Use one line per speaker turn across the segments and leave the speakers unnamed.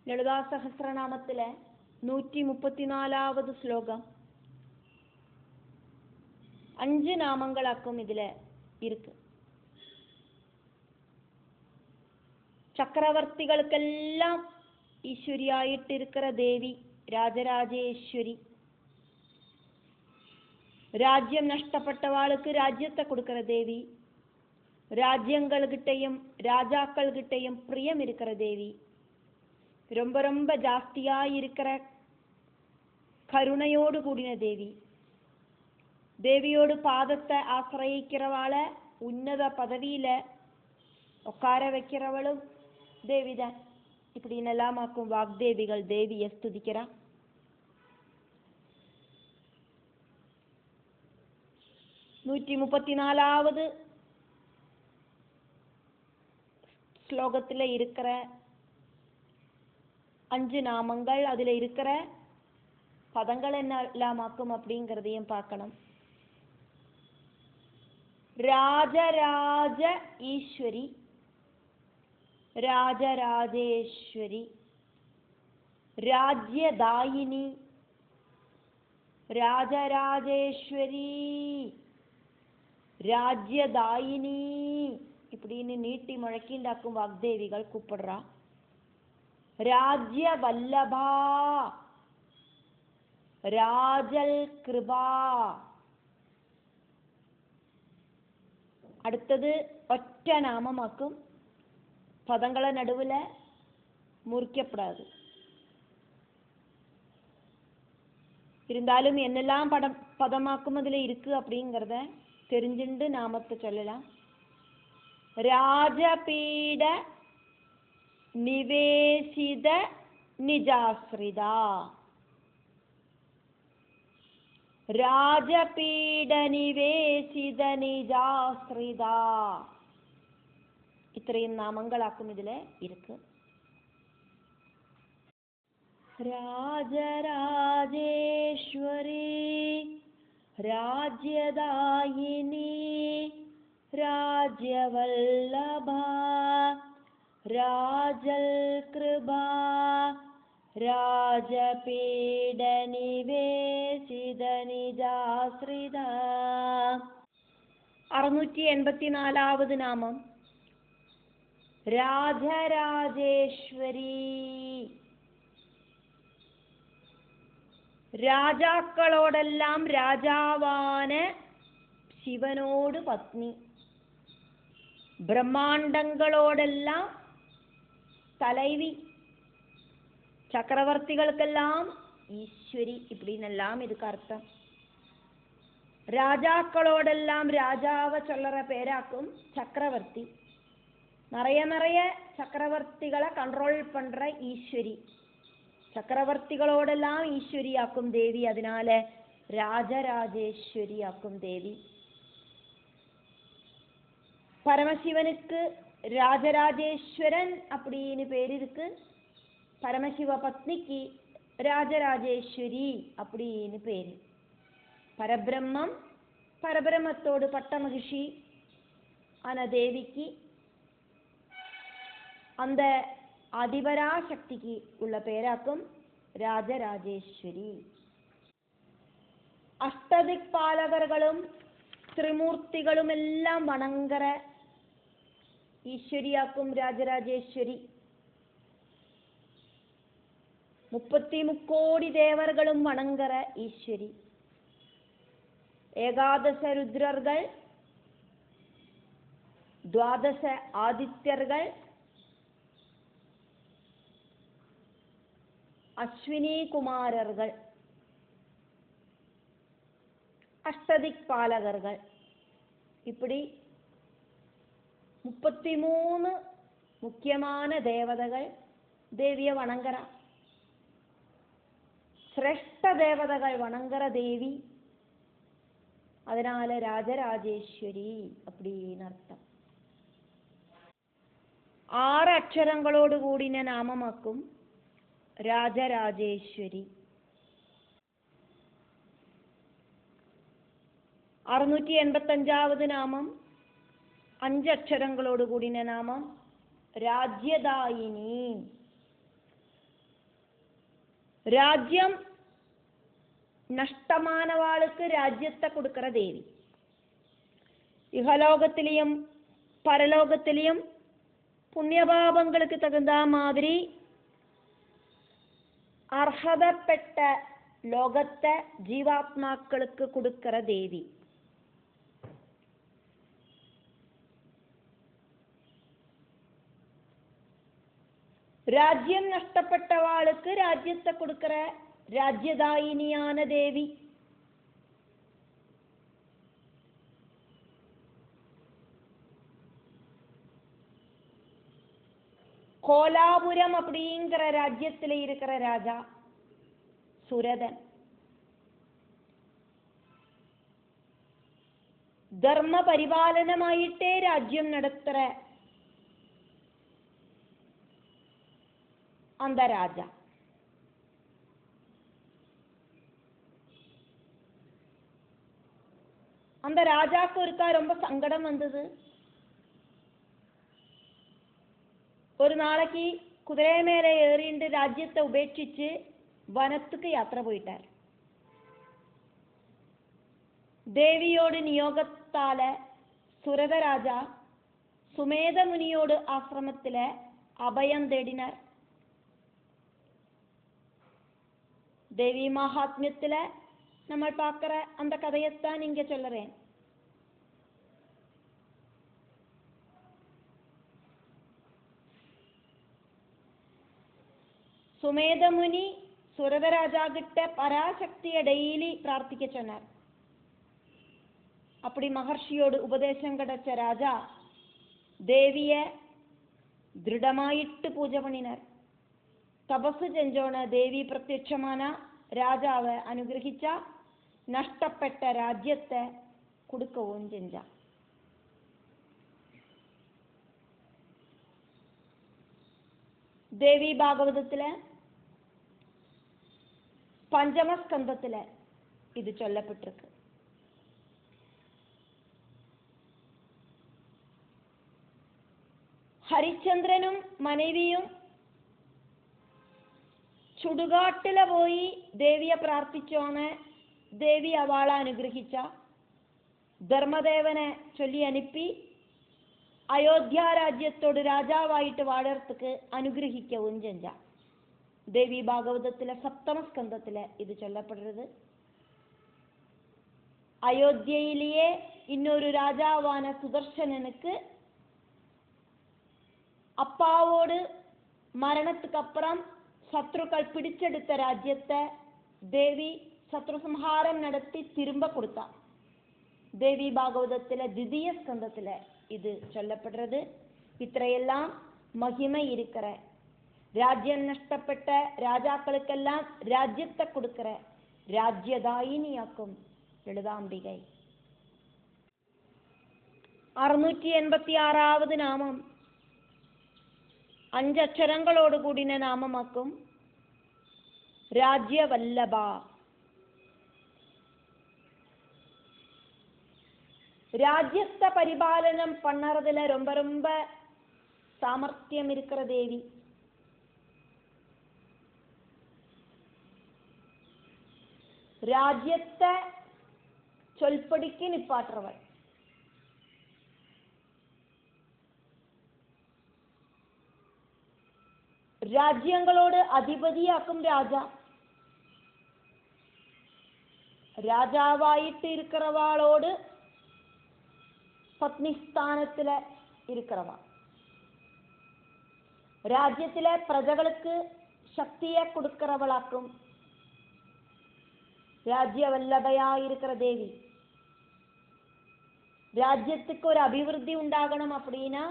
ലളിതാ സഹസ്രനാമത്തിലെ 134வது ശ്ലോകം 5 நாமங்களாக்கும் இதுல இருக்கு. சக்கரவர்த்திகளுக்கெல்லாம் ஈஸ்வரியாயிட்டு இருக்கிற தேவி ராஜராஜேஸ்வரி. ராஜ்யம் நஷ்டப்பட்டவாளுக்கு ராஜ்யத்தை கொடுக்கிற தேவி, ராஜ்யங்கள்கிட்டையும் ராஜாக்கள்கிட்டையும் பிரியம் இருக்கிற தேவி, ரொம்ப ரொம்ப ஜாஸ்தியா இருக்கிற கருணையோடு கூடின தேவி. தேவியோடு பாதத்தை ஆசிரயிக்கிறவாள உன்னத பதவியில உட்கார வைக்கிறவளும் தேவிதான். இப்படின்னு எல்லாமாக்கும் வாக்தேவிகள் தேவியை ஸ்துதிக்கிறா. நூற்றி 34வது ஸ்லோகத்துல இருக்கிற 5 நாமங்கள், அதுல இருக்கிற பதங்கள் என்ன எல்லாமாக்கும் அப்படிங்கிறதையும் பார்க்கணும். ராஜராஜ ஈஸ்வரி, ராஜராஜேஸ்வரி, ராஜ்யதாயினி, ராஜராஜேஸ்வரி, ராஜ்யதாயினி இப்படின்னு நீட்டி முழக்கிண்டாக்கும் வாக்தேவிகள் கூப்பிடுறா. ராஜ்ய வல்லபா, ராஜல் கிருபா. அடுத்தது ஒற்ற நாமமாக்கும், பதங்களை நடுவுல முறிக்கப்படாது. இருந்தாலும் என்னெல்லாம் பதமாக்கும் அதுல இருக்கு அப்படிங்கிறத தெரிஞ்சுண்டு நாமத்தை சொல்லலாம். ராஜபீட நிவேசித நிஜாஸ்ரிதா, ராஜபீட நிவேசித நிஜாஸ்ரிதா. இത്രയും നാമങ്ങളാക്കും ഇതില് இருக்கு. രാജരാജേശ്വരി, രാജ്യദായിനി, രാജ്യവല്ലഭ, രാജൽ കൃപ, രാജപീഡ നിവേശിത നിജാശ്രിത. 684வது നാമം രാജരാജേശ്വരി. രാജാക്കളോടെല്ലാം രാജാവാന ശിവനോട് പത്നി, ബ്രഹ്മാണ്ടങ്ങളോടെല്ലാം தலைவி, சக்கரவர்த்திகளுக்கெல்லாம் ஈஸ்வரி இப்படின்னெல்லாம் இதுக்கு அர்த்தம். ராஜாக்களோடெல்லாம் ராஜாவை சொல்லுற பேராக்கும் சக்கரவர்த்தி. நிறைய சக்கரவர்த்திகளை கண்ட்ரோல் பண்ற ஈஸ்வரி. சக்கரவர்த்திகளோடெல்லாம் ஈஸ்வரி ஆக்கும் தேவி, அதனால ராஜராஜேஸ்வரி ஆக்கும் தேவி. பரமசிவனுக்கு ராஜராஜேஸ்வரன் அப்படின்னு பேர் இருக்கு. பரமசிவ பத்னிக்கு ராஜராஜேஸ்வரி அப்படின்னு பேரு. பரபிரம்மம், பரபிரம்மத்தோடு பட்ட மகிழ்ச்சி ஆன தேவிக்கு அந்த அதிபராசக்திக்கு உள்ள பேராக்கும் ராஜராஜேஸ்வரி. அஷ்டதிக்பாலகர்களும் திரிமூர்த்திகளும் எல்லாம் வணங்குற ஈஸ்வரியாக்கும் ராஜராஜேஸ்வரி. 33 கோடி தேவர்களும் வணங்குற ஈஸ்வரி. ஏகாதச ருத்ரர்கள், 12 ஆதித்யர்கள், அஸ்வினி குமாரர்கள், அஷ்டதிக்பாலகர்கள், இப்படி 33 முக்கியமான தேவதைகள் தேவியை வணங்குற. சிரேஷ்ட தேவதைகள் வணங்குற தேவி, அதனால ராஜராஜேஸ்வரி அப்படின்னு அர்த்தம். 6 அக்ஷரங்களோடு கூடின நாமமாக்கும் ராஜராஜேஸ்வரி. 685வது நாமம் 5 அக்ஷரங்களோடு கூடின நாமம் ராஜ்யதாயினி. ராஜ்யம் நஷ்டமானவாளுக்கு ராஜ்யத்தை கொடுக்கிற தேவி. இகலோகத்திலையும் பரலோகத்திலையும் புண்ணியபாபங்களுக்கு தகுந்த மாதிரி அர்ஹதப்பட்ட லோகத்தை ஜீவாத்மாக்களுக்கு கொடுக்கிற தேவி. ராஜ்யம் நஷ்டப்பட்டவாளுக்கு ராஜ்யத்தை கொடுக்கிற ராஜ்யதாயினியான தேவி. கோலாபுரம் அப்படிங்கிற ராஜ்யத்தில் இருக்கிற ராஜா சுரதன். தர்ம பரிபாலனமாயிட்டே ராஜ்யம் நடத்துற அந்த ராஜா. அந்த ராஜாக்கு ஒருக்கா ரொம்ப சங்கடம் வந்தது. ஒரு நாளைக்கு குதிரை மேலே ஏறிண்டு ராஜ்யத்தை உபேட்சிச்சு வனத்துக்கு யாத்திரை போயிட்டார். தேவியோடு நியோகத்தால சுரதராஜா சுமேத முனியோடு ஆசிரமத்தில அபயம் தேடினார். தேவி மகாத்மியத்துல நம்ம பார்க்கிற அந்த கதையத்தான் இங்க சொல்லுறேன். சுமேதமுனி சுரதராஜா கிட்ட பராசக்தியை டெய்லி பிரார்த்திக்க சொன்னார். அப்படி மகர்ஷியோடு உபதேசம் கிடைச்ச ராஜா தேவிய திருடமாயிட்டு பூஜை பண்ணினார். தபசு செஞ்சோன தேவி பிரத்யட்சமான ராஜாவை அனுகிரகிச்சா, நஷ்டப்பட்ட ராஜ்யத்தை கொடுக்கவும் செஞ்சா. தேவி பாகவதத்துல பஞ்சமஸ்கந்தத்துல இது சொல்லப்பட்டிருக்கு. ഹരിചന്ദ്രനും മനവിയും ചുടുകാട്ടില പോയി ദേവിയെ പ്രാർത്ഥിച്ചോണ്. ദേവി അവളെ അനുഗ്രഹിച്ച ധർമ്മദേവനെ ചൊല്ലി അനുപ്പി അയോധ്യ രാജ്യത്തോട് രാജാവായിട്ട് വാഴർത്തക്ക് അനുഗ്രഹിക്കവും ചെഞ്ച. ദേവി ഭാഗവതത്തിലെ സപ്തമസ്കന്ധത്തിലെ ഇത് ചൊല്ലപ്പെടുന്നത്. അയോധ്യയിലെ இன்னொரு ராஜாவான சுதர்சனனுக்கு அப்பாவோடு மரணத்துக்கு அப்புறம் சத்ருக்கள் பிடிச்செடுத்த ராஜ்யத்தை தேவி சத்ருசம்ஹாரம் நடத்தி திரும்ப கொடுத்தா. தேவி பாகவதத்துல திதிய ஸ்கந்தத்துல இது சொல்லப்படுறது. இத்தையெல்லாம் மகிமை இருக்கிற ராஜ்யம் நஷ்டப்பட்ட ராஜாக்களுக்கெல்லாம் ராஜ்யத்தை கொடுக்கிற ராஜ்யதாயினியாக்கும் ലളിതാംബികை. 686வது നാമം 5 അക്ഷരങ്ങളോട് കൂടിന നാമമാക്കും രാജ്യവല്ലഭ. ராஜ்யத்தை பரிபாலனம் பண்ணறதுல ரொம்ப ரொம்ப சாமர்த்தியம் இருக்கிற தேவி. ராஜ்யத்தை சொல்படிக்கு நிப்பாற்றவள். രാജ്യങ്ങളോട് അധിപതിയാക്കും രാജാ. രാജാവായിട്ട് ഇരിக்கிறவாளோடு പത്നി സ്ഥാനത്തിലെ ഇരിக்கிறவா. രാജ്യത്തിലെ പ്രജകൾക്ക് ശക്തിയെ കൊടുக்கிறவளாக்கும் രാജ്യവല്ലഭയായിരിக்கிற தேவி. ராஜ்யத்துக்கு ஒரு அபிவிருத்தி உண்டாகணும் அப்படின்னா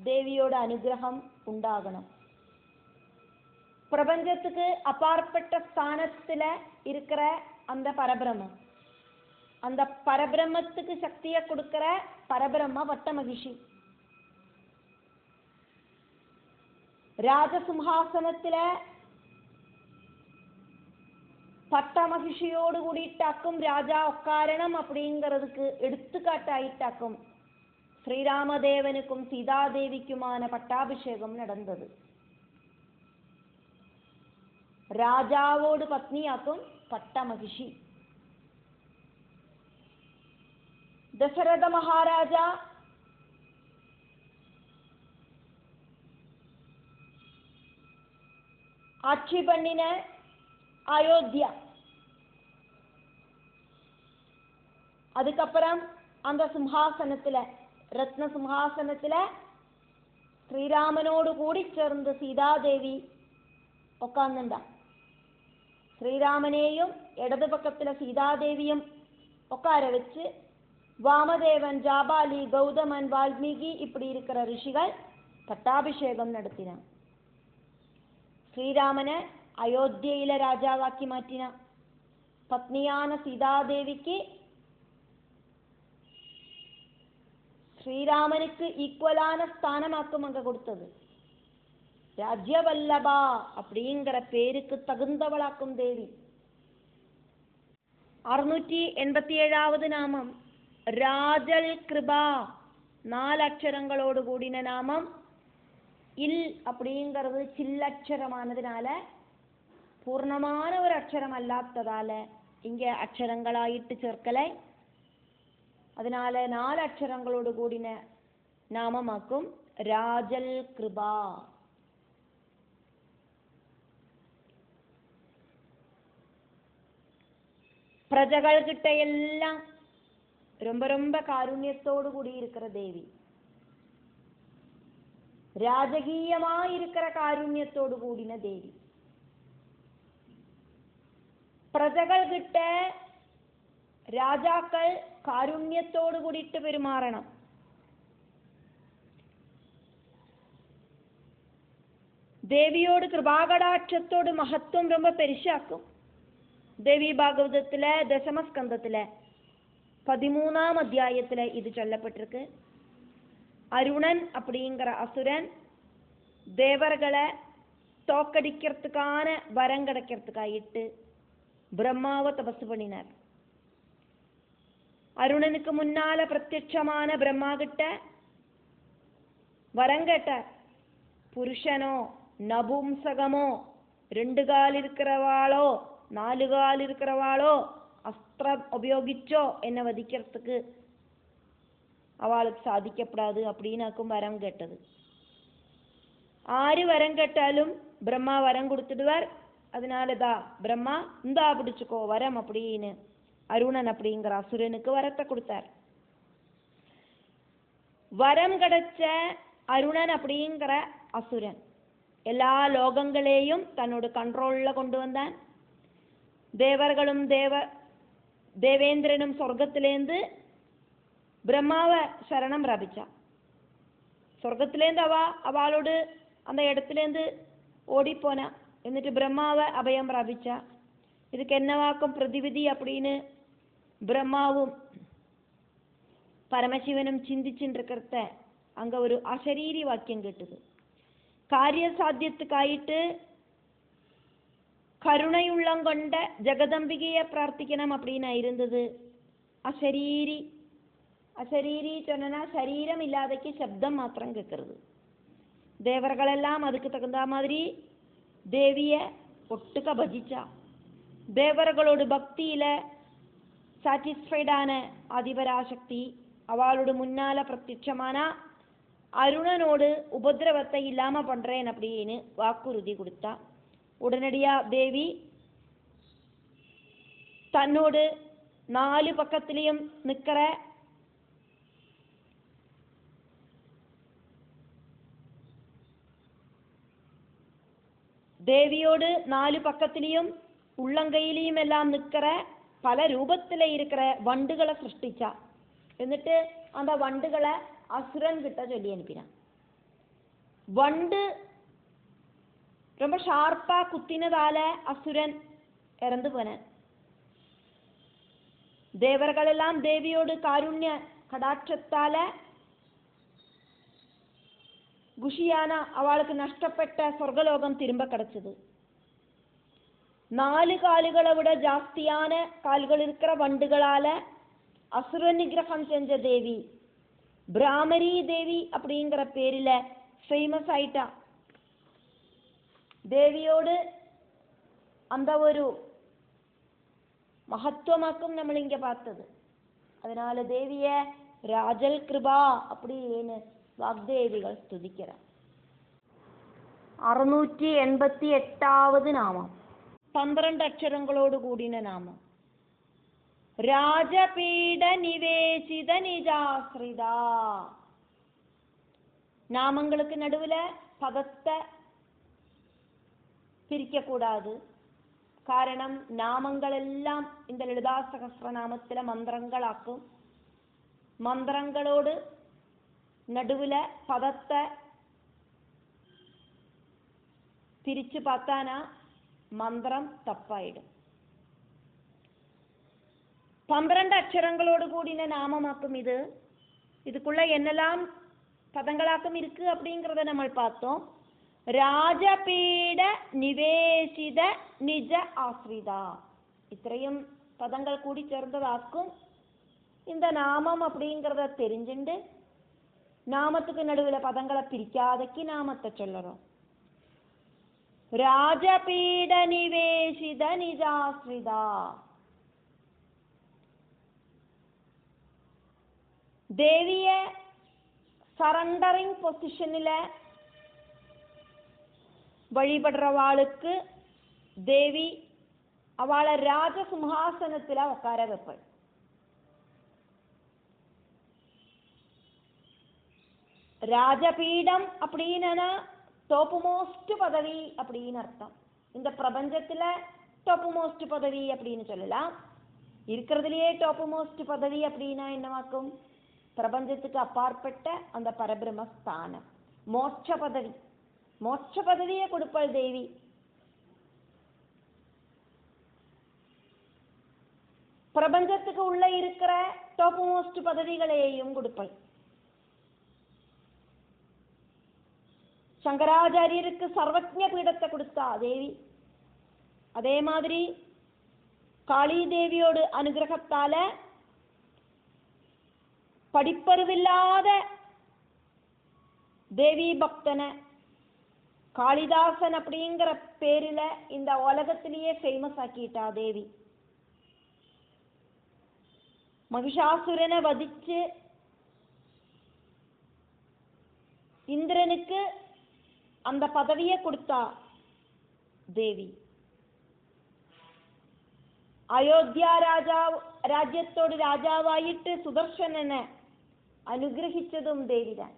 தேவியோட அனுகிரகம் உண்டாகணும். பிரபஞ்சத்துக்கு அப்பாற்பட்ட ஸ்தானத்துல இருக்கிற அந்த பரபிரம்மம், அந்த பரபிரம்மத்துக்கு சக்தியை கொடுக்கிற பரபிரம்ம வட்ட மகிஷி. ராஜசிம்ஹாசனத்துல பட்ட மகிஷியோடு கூடிட்டாக்கும் ராஜா உட்காரணம் அப்படிங்கிறதுக்கு எடுத்துக்காட்டாயிட்டாக்கும் ஸ்ரீராமதேவனுக்கும் சீதாதேவிக்குமான பட்டாபிஷேகம் நடந்தது. രാജാവോട് പത്നിയാക്കും പട്ടമഹിഷി. ദശരഥ മഹാരാജ ஆட்சி பண்ணின அயோத்தியா. அதுக்கப்புறம் அந்த சிம்ஹாசனத்துல, ரத்ன சிம்ஹாசனத்துல ஸ்ரீராமனோடு கூடி சேர்ந்து சீதாதேவி உட்கார்ந்துண்டா. ஸ்ரீராமனையும் இடது பக்கத்துல சீதாதேவியும் உட்கார வச்சு வாமதேவன், ஜாபாலி, கௌதமன், வால்மீகி இப்படி இருக்கிற ரிஷிகள் பட்டாபிஷேகம் நடத்தினான். ശ്രീരാമനെ അയോധ്യയിലെ രാജാവാക്കി മാറ്റിന. പത്നിയാണ് സീതാദേവിക്ക് ശ്രീരാമനുക്ക് ഈക്വലാன ஸ்தானமாக்கும் அங்க கொடுத்தது. ராஜ்யவல்லபா அப்படிங்கிற பேருக்கு தகுந்தவளாக்கும் தேவி. 687வது நாமம் ராஜல் கிருபா. 4 அக்ஷரங்களோடு கூடின நாமம். இல் அப்படிங்கிறது சில்லட்சரமானதுனால, பூர்ணமான ஒரு அக்ஷரம் அல்லாததால இங்க அக்ஷரங்களாயிட்டு சேர்க்கலை. அதனால 4 அக்ஷரங்களோடு கூடின நாமமாக்கும் ராஜல் கிருபா. பிரஜகள்கிட்ட எல்லாம் ரொம்ப ரொம்ப காருண்யத்தோடு கூடி இருக்கிற தேவி. രാജകീയമായിരിക്കുന്ന കാരുണ്യത്തോടു കൂടിന ദേവി. പ്രജകൾക്കിട്ട രാജാക്കൾ കാരുണ്യത്തോടു കൂടിയിട്ട് പെരുമാറണം. ദേവിയോട് കൃപാകടാക്ഷത്തോട് മഹത്വം ரொம்ப പെരുശാക്കും. ദേവി ഭാഗവതത്തിലെ ദശമസ്കന്ധത്തിലെ 13ஆம் அத்தியாயத்துல இது சொல்லப்பட்டிருக்கு. அருணன் அப்படிங்கிற அசுரன் தேவர்களை தோக்கடிக்கிறதுக்கான வரம் கிடைக்கிறதுக்காயிட்டு பிரம்மாவை தபசு பண்ணினார். அருணனுக்கு முன்னால பிரத்யட்சமான பிரம்மா கிட்ட வரம் கேட்டார். புருஷனோ நபும்சகமோ 2 கால் இருக்கிறவாளோ 4 கால் இருக்கிறவாளோ அஸ்திரம் உபயோகிச்சோ என்னை வதிக்கிறதுக்கு அவளுக்கு சாதிக்கப்படாது அப்படின்னாக்கும் வரம் கேட்டது. ஆறு வரம் கேட்டாலும் பிரம்மா வரம் கொடுத்துடுவார். அதனாலதான் பிரம்மா இந்தா பிடிச்சுக்கோ வரம் அப்படின்னு அருணன் அப்படிங்கிற அசுரனுக்கு வரத்தை கொடுத்தார். வரம் கிடைச்ச அருணன் அப்படிங்கிற அசுரன் எல்லா லோகங்களையும் தன்னோட கண்ட்ரோல்ல கொண்டு வந்தான். தேவர்களும் தேவேந்திரனும் சொர்க்கத்திலேருந்து பிரம்மாவை சரணம் பிராபிச்சா. சொர்க்கத்திலேருந்து அவளோடு அந்த இடத்துலேருந்து ஓடி போனா. എന്നിട്ട് பிரம்மாவை அபயம் பிராபிச்சா. இதுக்கு என்னவாக்கும் பிரதிவிதி அப்படின்னு பிரம்மாவும் பரமசிவனும் சிந்திச்சுட்டு இருக்கிறத அங்க ஒரு அசரீரி வாக்கியம் கேட்டது. காரிய சாத்தியத்துக்காயிட்டு கருணையுள்ளம் கொண்ட ஜெகதம்பிகையை பிரார்த்திக்கணும் அப்படின்னு இருந்தது. அசரீரி அசரீரி சொன்னா சரீரம் இல்லாதக்கு சப்தம் மாத்திரம் கேட்கறது. தேவர்களெல்லாம் அதுக்கு தகுந்த மாதிரி தேவிய ஒட்டுக்க பஜிச்சா. தேவர்களோட பக்தியில சாட்டிஸ்ஃபைடான ஆதிபராசக்தி அவளோட முன்னால பிரத்யட்சமானா அருணனோடு உபதிரவத்தை இல்லாம பண்றேன் அப்படின்னு வாக்குறுதி கொடுத்தா. உடனடியா தேவி தன்னோடு 4 பக்கத்திலையும் நிக்கிற தேவியோடு 4 பக்கத்திலையும் உள்ளங்கையிலையும் எல்லாம் நிற்கிற பல ரூபத்தில் இருக்கிற வண்டுகளை சிருஷ்டிச்சா. എന്നിട്ട് அந்த வண்டுகளை அசுரன் கிட்ட சொல்லி அனுப்பினான். வண்டு ரொம்ப ஷார்ப்பா குத்தினதால அசுரன் இறந்து போனான். தேவர்களெல்லாம் தேவியோடு காருண்ய கடாட்சத்தால குஷியான அவளுக்கு நஷ்டப்பட்ட சொர்க்கலோகம் திரும்ப கிடைச்சது. 4 கால்களை விட ஜாஸ்தியான கால்கள் இருக்கிற வண்டுகளால அசுர நிகிரகம் செஞ்ச தேவி பிராமரி தேவி அப்படிங்கிற பேரில ஃபேமஸ் ஆயிட்டா. தேவியோடு அந்த ஒரு மகத்துவமாக்கும் நம்ம இங்க பார்த்தது. அதனால தேவிய ராஜல் கிருபா அப்படின்னு வாக்தேவிகள் ஸ்துதிக்கிறார். 688வது நாமம், 12 அക്ഷരங்களோடு கூடின நாமம். ராஜபீட நிவேசித நிஜாஸ்ரிதா. நாமங்களுக்கு நடுவுல பதத்தை பிரிக்க கூடாது. കാരണം നാമങ്ങൾ എല്ലാം இந்த ലളിതാ സഹസ്രനാമത്തിലെ മന്ത്രങ്ങളാക്കും. മന്ത്രങ്ങളോട് നടുവിലെ പദത്തെ തിരിച്ചു பார்த்தானா മന്ത്രം തപ്പായിടും. 12 அக்ஷரங்களோடு கூடின நாமமாக்கும் இது. இதுக்குள்ள என்னெல்லாம் பதங்களாக்கும் இருக்கு அப்படிங்கிறத நம்ம பார்த்தோம். ராஜபீட நிவேசித நிஜ ஆஸ்ரிதா, இത്രയും பதங்கள் கூடி சேர்ந்ததாக்கும் இந்த நாமம் அப்படிங்கிறத தெரிஞ்சுண்டு நாமத்துக்கு நடுவில் பதங்களை பிரிக்காதக்கு நாமத்தை சொல்லறோம். ராஜபீட நிவேசித நிஜாஸ்ரிதா. தேவிய சரண்டரிங் பொசிஷனில் வழிபடுறவாளுக்கு தேவி அவளை ராஜசிம்ஹாசனத்தில் உட்கார வைப்பாள். ராஜபீடம் அப்படின்னா டாப் மோஸ்ட் பதவி அப்படின்னு அர்த்தம். இந்த பிரபஞ்சத்துல டாப் மோஸ்ட் பதவி அப்படின்னு சொல்லலாம். இருக்கிறதுலயே டாப் மோஸ்ட் பதவி அப்படின்னா என்னவாக்கும்? பிரபஞ்சத்துக்கு அப்பாற்பட்ட அந்த பரபிரம ஸ்தானம், மோட்ச பதவி. மோட்ச பதவியை கொடுப்பாள் தேவி. பிரபஞ்சத்துக்கு உள்ள இருக்கிற டாப் மோஸ்ட் பதவிகளையும் கொடுப்பாள். சங்கராச்சாரியருக்கு சர்வஜ்ஞ பீடத்தை கொடுத்தா தேவி. அதே மாதிரி காளி தேவியோட அனுகிரகத்தால படிப்பறிவில்லாத தேவி பக்தனை காளிதாசன் அப்படிங்கிற பேரில இந்த உலகத்திலேயே ஃபேமஸ் ஆக்கிட்டா தேவி. மகிஷாசுரனை வதிச்சு இந்திரனுக்கு அந்த பதவியை கொடுத்தா தேவி. அயோத்தியா ராஜ்யத்தோடு ராஜாவாயிட்டு சுதர்சனனை அனுகிரகிச்சதும் தேவிதான்.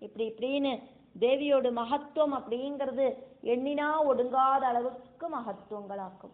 இப்படின்னு தேவியோட மகத்துவம் அப்படிங்கிறது எண்ணினா ஒடுங்காத அளவுக்கு மகத்துவங்களாக்கும்.